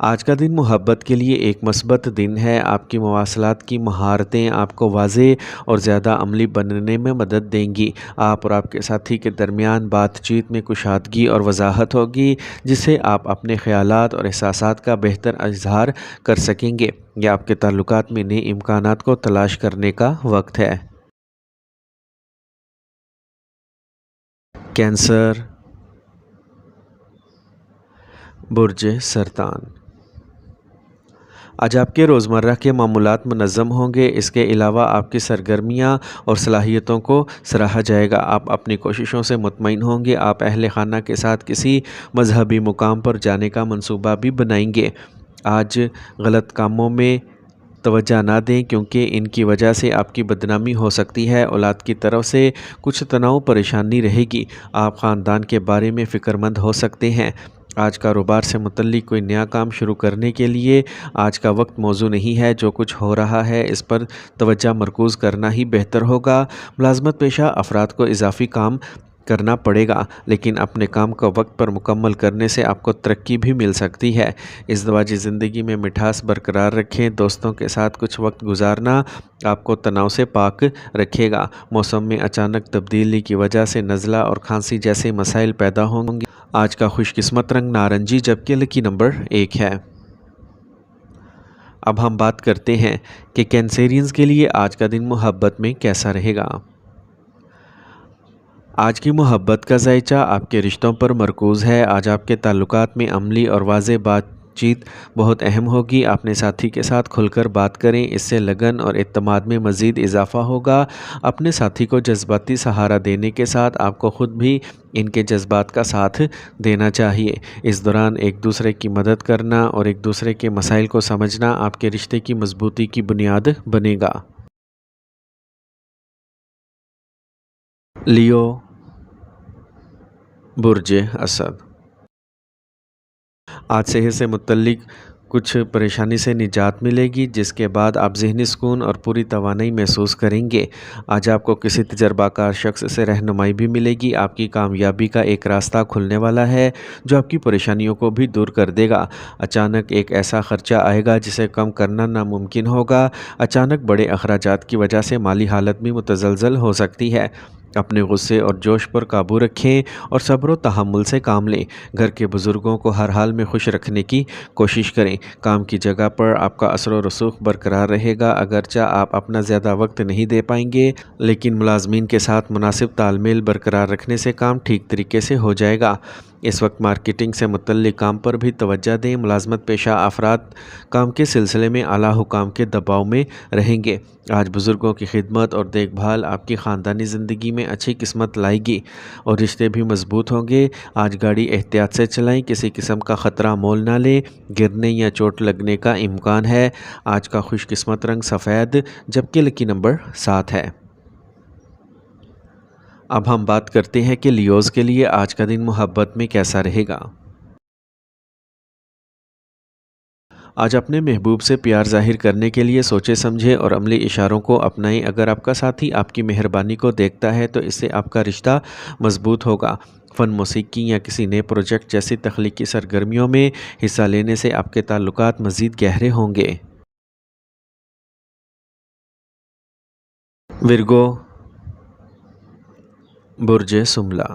آج کا دن محبت کے لیے ایک مثبت دن ہے۔ آپ کی مواصلات کی مہارتیں آپ کو واضح اور زیادہ عملی بننے میں مدد دیں گی۔ آپ اور آپ کے ساتھی کے درمیان بات چیت میں کشادگی اور وضاحت ہوگی، جس سے آپ اپنے خیالات اور احساسات کا بہتر اظہار کر سکیں گے۔ یہ آپ کے تعلقات میں نئے امکانات کو تلاش کرنے کا وقت ہے۔ کینسر، برج سرطان۔ آج آپ کے روزمرہ کے معمولات منظم ہوں گے۔ اس کے علاوہ آپ کی سرگرمیاں اور صلاحیتوں کو سراہا جائے گا۔ آپ اپنی کوششوں سے مطمئن ہوں گے۔ آپ اہل خانہ کے ساتھ کسی مذہبی مقام پر جانے کا منصوبہ بھی بنائیں گے۔ آج غلط کاموں میں توجہ نہ دیں، کیونکہ ان کی وجہ سے آپ کی بدنامی ہو سکتی ہے۔ اولاد کی طرف سے کچھ تناؤ پریشانی رہے گی۔ آپ خاندان کے بارے میں فکر مند ہو سکتے ہیں۔ آج کاروبار سے متعلق کوئی نیا کام شروع کرنے کے لیے آج کا وقت موزوں نہیں ہے۔ جو کچھ ہو رہا ہے اس پر توجہ مرکوز کرنا ہی بہتر ہوگا۔ ملازمت پیشہ افراد کو اضافی کام کرنا پڑے گا، لیکن اپنے کام کو وقت پر مکمل کرنے سے آپ کو ترقی بھی مل سکتی ہے۔ ازدواجی زندگی میں مٹھاس برقرار رکھیں۔ دوستوں کے ساتھ کچھ وقت گزارنا آپ کو تناؤ سے پاک رکھے گا۔ موسم میں اچانک تبدیلی کی وجہ سے نزلہ اور کھانسی جیسے مسائل پیدا ہوں گے۔ آج کا خوش قسمت رنگ نارنجی، جبکہ لکی نمبر 1 ہے۔ اب ہم بات کرتے ہیں کہ کینسیرینز کے لیے آج کا دن محبت میں کیسا رہے گا۔ آج کی محبت کا ذائچہ آپ کے رشتوں پر مرکوز ہے۔ آج آپ کے تعلقات میں عملی اور واضح بات چیت بہت اہم ہوگی۔ اپنے ساتھی کے ساتھ کھل کر بات کریں، اس سے لگن اور اعتماد میں مزید اضافہ ہوگا۔ اپنے ساتھی کو جذباتی سہارا دینے کے ساتھ آپ کو خود بھی ان کے جذبات کا ساتھ دینا چاہیے۔ اس دوران ایک دوسرے کی مدد کرنا اور ایک دوسرے کے مسائل کو سمجھنا آپ کے رشتے کی مضبوطی کی بنیاد بنے گا۔ لیو، برج اسد۔ آج صحت سے متعلق کچھ پریشانی سے نجات ملے گی، جس کے بعد آپ ذہنی سکون اور پوری توانائی محسوس کریں گے۔ آج آپ کو کسی تجربہ کار شخص سے رہنمائی بھی ملے گی۔ آپ کی کامیابی کا ایک راستہ کھلنے والا ہے جو آپ کی پریشانیوں کو بھی دور کر دے گا۔ اچانک ایک ایسا خرچہ آئے گا جسے کم کرنا ناممکن ہوگا۔ اچانک بڑے اخراجات کی وجہ سے مالی حالت بھی متزلزل ہو سکتی ہے۔ اپنے غصے اور جوش پر قابو رکھیں اور صبر و تحمل سے کام لیں۔ گھر کے بزرگوں کو ہر حال میں خوش رکھنے کی کوشش کریں۔ کام کی جگہ پر آپ کا اثر و رسوخ برقرار رہے گا۔ اگرچہ آپ اپنا زیادہ وقت نہیں دے پائیں گے، لیکن ملازمین کے ساتھ مناسب تال میل برقرار رکھنے سے کام ٹھیک طریقے سے ہو جائے گا۔ اس وقت مارکیٹنگ سے متعلق کام پر بھی توجہ دیں۔ ملازمت پیشہ افراد کام کے سلسلے میں اعلیٰ حکام کے دباؤ میں رہیں گے۔ آج بزرگوں کی خدمت اور دیکھ بھال آپ کی خاندانی زندگی میں اچھی قسمت لائے گی اور رشتے بھی مضبوط ہوں گے۔ آج گاڑی احتیاط سے چلائیں، کسی قسم کا خطرہ مول نہ لیں، گرنے یا چوٹ لگنے کا امکان ہے۔ آج کا خوش قسمت رنگ سفید، جبکہ لکی نمبر 7 ہے۔ اب ہم بات کرتے ہیں کہ لیوز کے لیے آج کا دن محبت میں کیسا رہے گا۔ آج اپنے محبوب سے پیار ظاہر کرنے کے لیے سوچے سمجھے اور عملی اشاروں کو اپنائیں۔ اگر آپ کا ساتھی آپ کی مہربانی کو دیکھتا ہے تو اس سے آپ کا رشتہ مضبوط ہوگا۔ فن، موسیقی یا کسی نئے پروجیکٹ جیسی تخلیقی سرگرمیوں میں حصہ لینے سے آپ کے تعلقات مزید گہرے ہوں گے۔ ورگو، برج سملا۔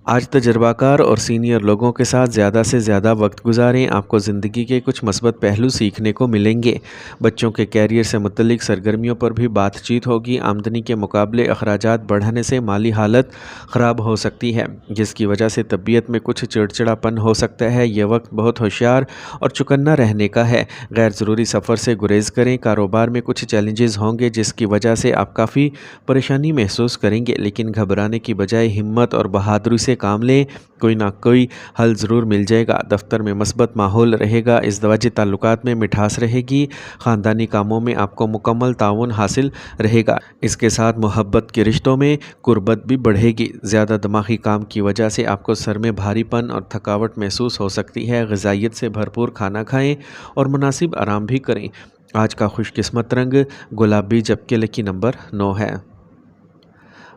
آج تجربہ کار اور سینئر لوگوں کے ساتھ زیادہ سے زیادہ وقت گزاریں۔ آپ کو زندگی کے کچھ مثبت پہلو سیکھنے کو ملیں گے۔ بچوں کے کیریئر سے متعلق سرگرمیوں پر بھی بات چیت ہوگی۔ آمدنی کے مقابلے اخراجات بڑھنے سے مالی حالت خراب ہو سکتی ہے، جس کی وجہ سے طبیعت میں کچھ چڑچڑاپن ہو سکتا ہے۔ یہ وقت بہت ہوشیار اور چکنا رہنے کا ہے۔ غیر ضروری سفر سے گریز کریں۔ کاروبار میں کچھ چیلنجز ہوں گے جس کی وجہ سے آپ کافی پریشانی محسوس کریں گے، لیکن گھبرانے کی بجائے ہمت اور بہادری سے کام لیں۔ کوئی نہ کوئی حل ضرور مل جائے گا۔ دفتر میں مثبت ماحول رہے گا۔ ازدواجی تعلقات میں مٹھاس رہے گی۔ خاندانی کاموں میں آپ کو مکمل تعاون حاصل رہے گا۔ اس کے ساتھ محبت کے رشتوں میں قربت بھی بڑھے گی۔ زیادہ دماغی کام کی وجہ سے آپ کو سر میں بھاری پن اور تھکاوٹ محسوس ہو سکتی ہے۔ غذائیت سے بھرپور کھانا کھائیں اور مناسب آرام بھی کریں۔ آج کا خوش قسمت رنگ گلابی، جبکہ لکی نمبر 9 ہے۔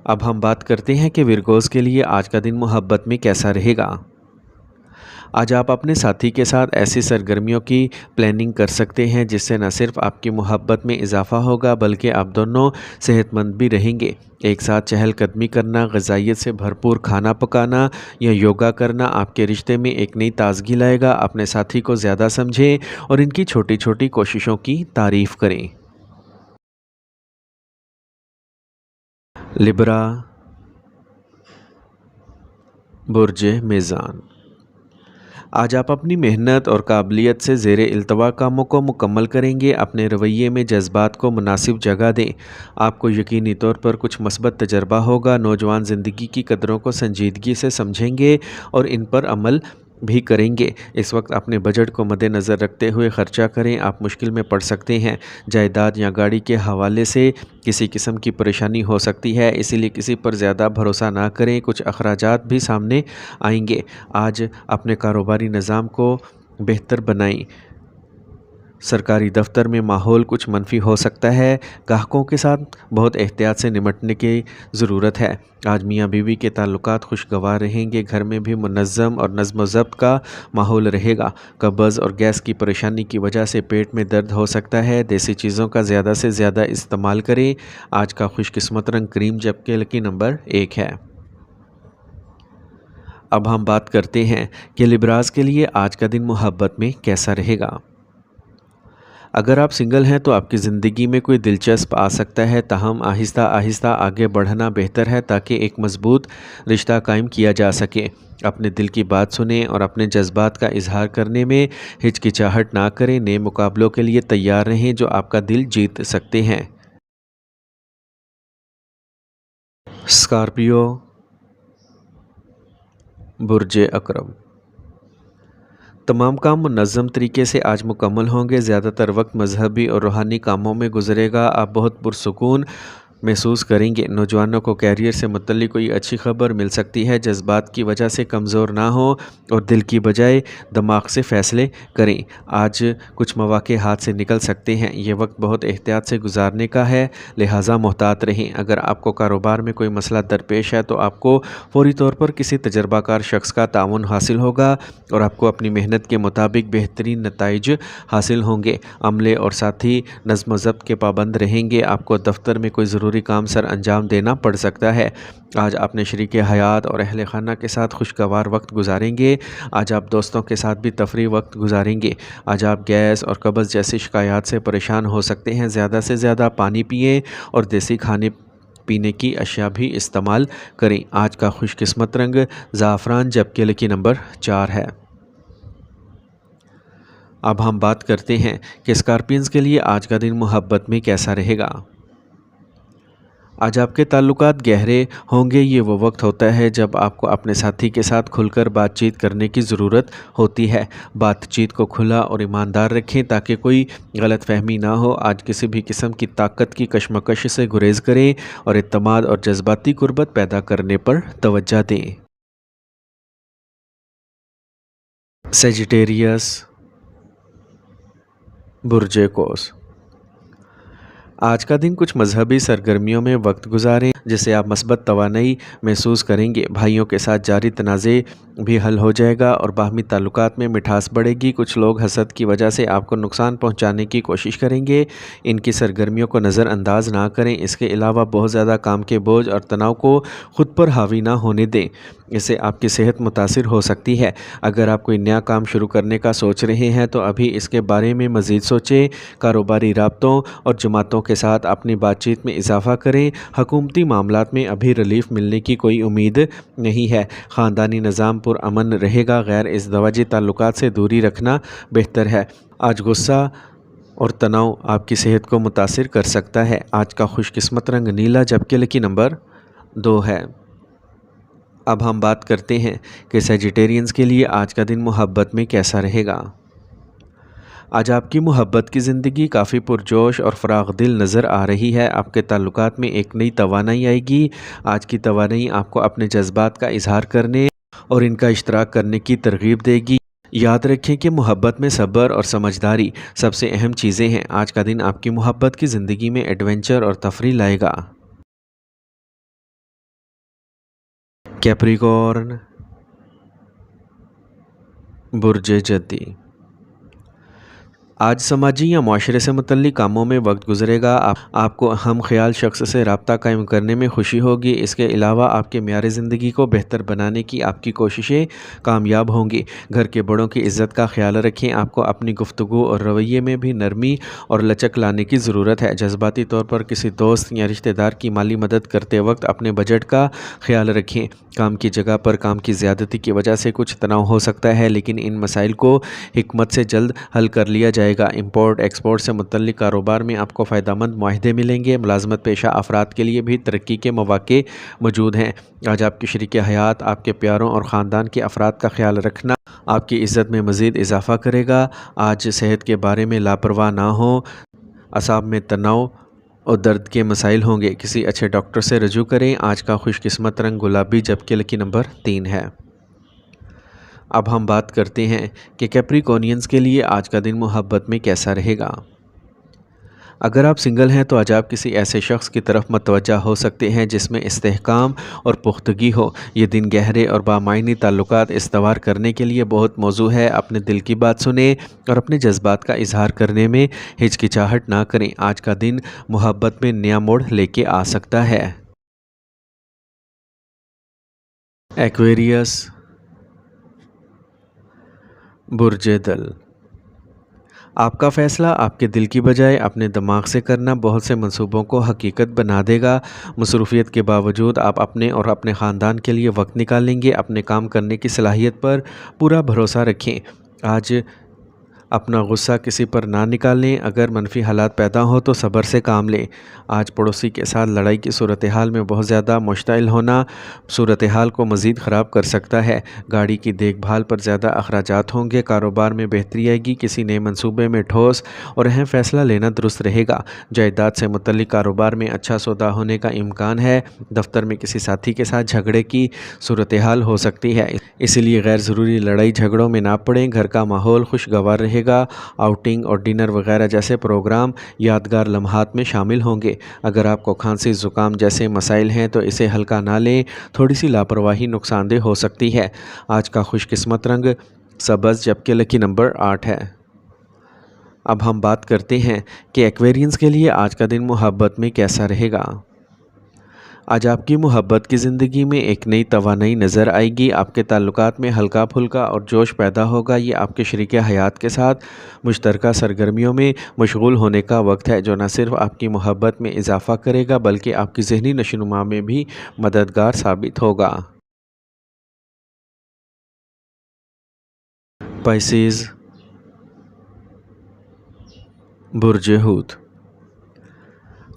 اب ہم بات کرتے ہیں کہ ورگوز کے لیے آج کا دن محبت میں کیسا رہے گا۔ آج آپ اپنے ساتھی کے ساتھ ایسی سرگرمیوں کی پلاننگ کر سکتے ہیں جس سے نہ صرف آپ کی محبت میں اضافہ ہوگا بلکہ آپ دونوں صحت مند بھی رہیں گے۔ ایک ساتھ چہل قدمی کرنا، غذائیت سے بھرپور کھانا پکانا یا یوگا کرنا آپ کے رشتے میں ایک نئی تازگی لائے گا۔ اپنے ساتھی کو زیادہ سمجھیں اور ان کی چھوٹی چھوٹی کوششوں کی تعریف کریں۔ لبرا، برج میزان۔ آج آپ اپنی محنت اور قابلیت سے زیر التوا کاموں کو مکمل کریں گے۔ اپنے رویے میں جذبات کو مناسب جگہ دیں۔ آپ کو یقینی طور پر کچھ مثبت تجربہ ہوگا۔ نوجوان زندگی کی قدروں کو سنجیدگی سے سمجھیں گے اور ان پر عمل بھی کریں گے۔ اس وقت اپنے بجٹ کو مد نظر رکھتے ہوئے خرچہ کریں۔ آپ مشکل میں پڑ سکتے ہیں۔ جائیداد یا گاڑی کے حوالے سے کسی قسم کی پریشانی ہو سکتی ہے، اسی لیے کسی پر زیادہ بھروسہ نہ کریں۔ کچھ اخراجات بھی سامنے آئیں گے۔ آج اپنے کاروباری نظام کو بہتر بنائیں۔ سرکاری دفتر میں ماحول کچھ منفی ہو سکتا ہے۔ گاہکوں کے ساتھ بہت احتیاط سے نمٹنے کی ضرورت ہے۔ آج میاں بیوی کے تعلقات خوشگوار رہیں گے۔ گھر میں بھی منظم اور نظم و ضبط کا ماحول رہے گا۔ قبض اور گیس کی پریشانی کی وجہ سے پیٹ میں درد ہو سکتا ہے۔ دیسی چیزوں کا زیادہ سے زیادہ استعمال کریں۔ آج کا خوش قسمت رنگ کریم جبکہ لکی نمبر 1 ہے۔ اب ہم بات کرتے ہیں کہ لبراز کے لیے آج کا دن محبت میں کیسا رہے گا۔ اگر آپ سنگل ہیں تو آپ کی زندگی میں کوئی دلچسپ آ سکتا ہے، تاہم آہستہ آہستہ آگے بڑھنا بہتر ہے تاکہ ایک مضبوط رشتہ قائم کیا جا سکے۔ اپنے دل کی بات سنیں اور اپنے جذبات کا اظہار کرنے میں ہچکچاہٹ نہ کریں۔ نئے مقابلوں کے لیے تیار رہیں جو آپ کا دل جیت سکتے ہیں۔ اسکارپیو، برج عقرب۔ تمام کام منظم طریقے سے آج مکمل ہوں گے۔ زیادہ تر وقت مذہبی اور روحانی کاموں میں گزرے گا۔ آپ بہت پرسکون محسوس کریں گے۔ نوجوانوں کو کیریئر سے متعلق کوئی اچھی خبر مل سکتی ہے۔ جذبات کی وجہ سے کمزور نہ ہوں اور دل کی بجائے دماغ سے فیصلے کریں۔ آج کچھ مواقع ہاتھ سے نکل سکتے ہیں۔ یہ وقت بہت احتیاط سے گزارنے کا ہے، لہٰذا محتاط رہیں۔ اگر آپ کو کاروبار میں کوئی مسئلہ درپیش ہے تو آپ کو فوری طور پر کسی تجربہ کار شخص کا تعاون حاصل ہوگا اور آپ کو اپنی محنت کے مطابق بہترین نتائج حاصل ہوں گے۔ عملے اور ساتھی نظم و ضبط کے پابند رہیں گے۔ آپ کو دفتر میں کوئی ضروری کام سر انجام دینا پڑ سکتا ہے۔ آج اپنے شریک حیات اور اہل خانہ کے ساتھ خوشگوار وقت گزاریں گے۔ آج آپ دوستوں کے ساتھ بھی تفریح وقت گزاریں گے۔ آج آپ گیس اور قبض جیسی شکایات سے پریشان ہو سکتے ہیں۔ زیادہ سے زیادہ پانی پئیں اور دیسی کھانے پینے کی اشیاء بھی استعمال کریں۔ آج کا خوش قسمت رنگ زعفران جبکہ لکی نمبر 4 ہے۔ اب ہم بات کرتے ہیں کہ اسکارپینز کے لیے آج کا دن محبت میں کیسا رہے گا۔ آج آپ کے تعلقات گہرے ہوں گے۔ یہ وہ وقت ہوتا ہے جب آپ کو اپنے ساتھی کے ساتھ کھل کر بات چیت کرنے کی ضرورت ہوتی ہے۔ بات چیت کو کھلا اور ایماندار رکھیں تاکہ کوئی غلط فہمی نہ ہو۔ آج کسی بھی قسم کی طاقت کی کشمکش سے گریز کریں اور اعتماد اور جذباتی قربت پیدا کرنے پر توجہ دیں۔ سیجیٹیریس، برج قوس۔ آج کا دن کچھ مذہبی سرگرمیوں میں وقت گزاریں جس سے آپ مثبت توانائی محسوس کریں گے۔ بھائیوں کے ساتھ جاری تنازع بھی حل ہو جائے گا اور باہمی تعلقات میں مٹھاس بڑھے گی۔ کچھ لوگ حسد کی وجہ سے آپ کو نقصان پہنچانے کی کوشش کریں گے۔ ان کی سرگرمیوں کو نظر انداز نہ کریں۔ اس کے علاوہ بہت زیادہ کام کے بوجھ اور تناؤ کو خود پر حاوی نہ ہونے دیں۔ اس سے آپ کی صحت متاثر ہو سکتی ہے۔ اگر آپ کوئی نیا کام شروع کرنے کا سوچ رہے ہیں تو ابھی اس کے بارے میں مزید سوچیں۔ کاروباری رابطوں اور جماعتوں کے ساتھ اپنی بات چیت میں اضافہ کریں۔ حکومتی معاملات میں ابھی ریلیف ملنے کی کوئی امید نہیں ہے۔ خاندانی نظام پرامن رہے گا۔ غیر ازدواجی تعلقات سے دوری رکھنا بہتر ہے۔ آج غصہ اور تناؤ آپ کی صحت کو متاثر کر سکتا ہے۔ آج کا خوش قسمت رنگ نیلا جبکہ لکی نمبر 2 ہے۔ اب ہم بات کرتے ہیں کہ سیجیٹیرینز کے لیے آج کا دن محبت میں کیسا رہے گا۔ آج آپ کی محبت کی زندگی کافی پرجوش اور فراغ دل نظر آ رہی ہے۔ آپ کے تعلقات میں ایک نئی توانائی آئے گی۔ آج کی توانائی آپ کو اپنے جذبات کا اظہار کرنے اور ان کا اشتراک کرنے کی ترغیب دے گی۔ یاد رکھیں کہ محبت میں صبر اور سمجھداری سب سے اہم چیزیں ہیں۔ آج کا دن آپ کی محبت کی زندگی میں ایڈونچر اور تفریح لائے گا۔ کیپریکارن، برج جدی، آج سماجی یا معاشرے سے متعلق کاموں میں وقت گزرے گا۔ آپ کو ہم خیال شخص سے رابطہ قائم کرنے میں خوشی ہوگی۔ اس کے علاوہ آپ کے معیار زندگی کو بہتر بنانے کی آپ کی کوششیں کامیاب ہوں گی۔ گھر کے بڑوں کی عزت کا خیال رکھیں۔ آپ کو اپنی گفتگو اور رویے میں بھی نرمی اور لچک لانے کی ضرورت ہے۔ جذباتی طور پر کسی دوست یا رشتہ دار کی مالی مدد کرتے وقت اپنے بجٹ کا خیال رکھیں۔ کام کی جگہ پر کام کی زیادتی کی وجہ سے کچھ تناؤ ہو سکتا ہے، لیکن ان مسائل کو حکمت سے جلد حل کر لیا جائے گا۔ امپورٹ ایکسپورٹ سے متعلق کاروبار میں آپ کو فائدہ مند معاہدے ملیں گے۔ ملازمت پیشہ افراد کے لیے بھی ترقی کے مواقع موجود ہیں۔ آج آپ کی شریک حیات آپ کے پیاروں اور خاندان کے افراد کا خیال رکھنا آپ کی عزت میں مزید اضافہ کرے گا۔ آج صحت کے بارے میں لاپرواہ نہ ہوں۔ اعصاب میں تناؤ اور درد کے مسائل ہوں گے، کسی اچھے ڈاکٹر سے رجوع کریں۔ آج کا خوش قسمت رنگ گلابی جبکہ لکی نمبر 3 ہے۔ اب ہم بات کرتے ہیں کہ کیپریکونینز کے لیے آج کا دن محبت میں کیسا رہے گا۔ اگر آپ سنگل ہیں تو آج آپ کسی ایسے شخص کی طرف متوجہ ہو سکتے ہیں جس میں استحکام اور پختگی ہو۔ یہ دن گہرے اور بامعنی تعلقات استوار کرنے کے لیے بہت موزوں ہے۔ اپنے دل کی بات سنیں اور اپنے جذبات کا اظہار کرنے میں ہچکچاہٹ نہ کریں۔ آج کا دن محبت میں نیا موڑ لے کے آ سکتا ہے۔ ایکویریس، برج دل، آپ کا فیصلہ آپ کے دل کی بجائے اپنے دماغ سے کرنا بہت سے منصوبوں کو حقیقت بنا دے گا۔ مصروفیت کے باوجود آپ اپنے اور اپنے خاندان کے لیے وقت نکالیں گے۔ اپنے کام کرنے کی صلاحیت پر پورا بھروسہ رکھیں۔ آج اپنا غصہ کسی پر نہ نکالیں۔ اگر منفی حالات پیدا ہوں تو صبر سے کام لیں۔ آج پڑوسی کے ساتھ لڑائی کی صورتحال میں بہت زیادہ مشتعل ہونا صورتحال کو مزید خراب کر سکتا ہے۔ گاڑی کی دیکھ بھال پر زیادہ اخراجات ہوں گے۔ کاروبار میں بہتری آئے گی۔ کسی نئے منصوبے میں ٹھوس اور اہم فیصلہ لینا درست رہے گا۔ جائیداد سے متعلق کاروبار میں اچھا سودا ہونے کا امکان ہے۔ دفتر میں کسی ساتھی کے ساتھ جھگڑے کی صورتحال ہو سکتی ہے، اس لیے غیر ضروری لڑائی جھگڑوں میں نہ پڑیں۔ گھر کا ماحول خوشگوار رہے گا۔ آؤٹنگ اور ڈنر وغیرہ جیسے پروگرام یادگار لمحات میں شامل ہوں گے۔ اگر آپ کو کھانسی زکام جیسے مسائل ہیں تو اسے ہلکا نہ لیں۔ تھوڑی سی لاپرواہی نقصان دہ ہو سکتی ہے۔ آج کا خوش قسمت رنگ سبز جبکہ لکی نمبر 8 ہے۔ اب ہم بات کرتے ہیں کہ ایکویرینز کے لیے آج کا دن محبت میں کیسا رہے گا۔ آج آپ کی محبت کی زندگی میں ایک نئی توانائی نظر آئے گی۔ آپ کے تعلقات میں ہلکا پھلکا اور جوش پیدا ہوگا۔ یہ آپ کے شریک حیات کے ساتھ مشترکہ سرگرمیوں میں مشغول ہونے کا وقت ہے، جو نہ صرف آپ کی محبت میں اضافہ کرے گا بلکہ آپ کی ذہنی نشوونما میں بھی مددگار ثابت ہوگا۔ پائسیز، برج حوت،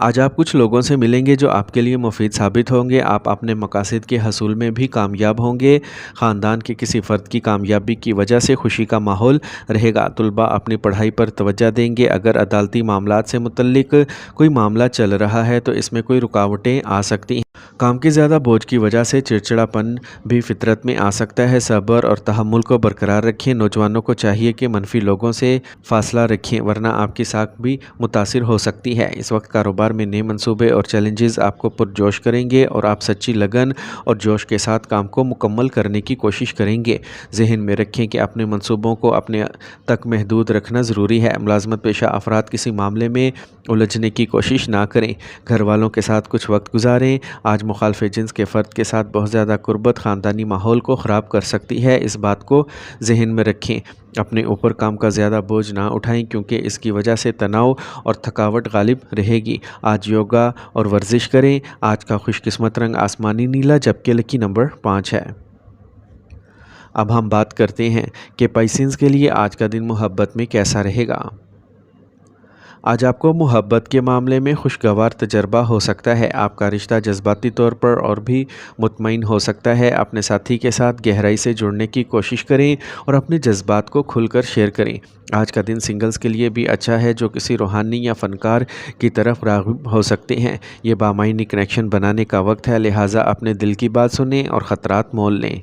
آج آپ کچھ لوگوں سے ملیں گے جو آپ کے لیے مفید ثابت ہوں گے۔ آپ اپنے مقاصد کے حصول میں بھی کامیاب ہوں گے۔ خاندان کے کسی فرد کی کامیابی کی وجہ سے خوشی کا ماحول رہے گا۔ طلباء اپنی پڑھائی پر توجہ دیں گے۔ اگر عدالتی معاملات سے متعلق کوئی معاملہ چل رہا ہے تو اس میں کوئی رکاوٹیں آ سکتی ہیں۔ کام کے زیادہ بوجھ کی وجہ سے چڑچڑاپن بھی فطرت میں آ سکتا ہے۔ صبر اور تحمل کو برقرار رکھیں۔ نوجوانوں کو چاہیے کہ منفی لوگوں سے فاصلہ رکھیں ورنہ آپ کی ساکھ بھی متاثر ہو سکتی ہے۔ اس وقت کاروبار میں نئے منصوبے اور چیلنجز آپ کو پرجوش کریں گے اور آپ سچی لگن اور جوش کے ساتھ کام کو مکمل کرنے کی کوشش کریں گے۔ ذہن میں رکھیں کہ اپنے منصوبوں کو اپنے تک محدود رکھنا ضروری ہے۔ ملازمت پیشہ افراد کسی معاملے میں الجھنے کی کوشش نہ کریں۔ گھر والوں کے ساتھ کچھ وقت گزاریں۔ آج مخالف جنس کے فرد کے ساتھ بہت زیادہ قربت خاندانی ماحول کو خراب کر سکتی ہے، اس بات کو ذہن میں رکھیں۔ اپنے اوپر کام کا زیادہ بوجھ نہ اٹھائیں کیونکہ اس کی وجہ سے تناؤ اور تھکاوٹ غالب رہے گی۔ آج یوگا اور ورزش کریں۔ آج کا خوش قسمت رنگ آسمانی نیلا جبکہ لکی نمبر 5 ہے۔ اب ہم بات کرتے ہیں کہ پائسینز کے لیے آج کا دن محبت میں کیسا رہے گا۔ آج آپ کو محبت کے معاملے میں خوشگوار تجربہ ہو سکتا ہے۔ آپ کا رشتہ جذباتی طور پر اور بھی مطمئن ہو سکتا ہے۔ اپنے ساتھی کے ساتھ گہرائی سے جڑنے کی کوشش کریں اور اپنے جذبات کو کھل کر شیئر کریں۔ آج کا دن سنگلز کے لیے بھی اچھا ہے جو کسی روحانی یا فنکار کی طرف راغب ہو سکتے ہیں۔ یہ بامعنی کنیکشن بنانے کا وقت ہے، لہٰذا اپنے دل کی بات سنیں اور خطرات مول لیں۔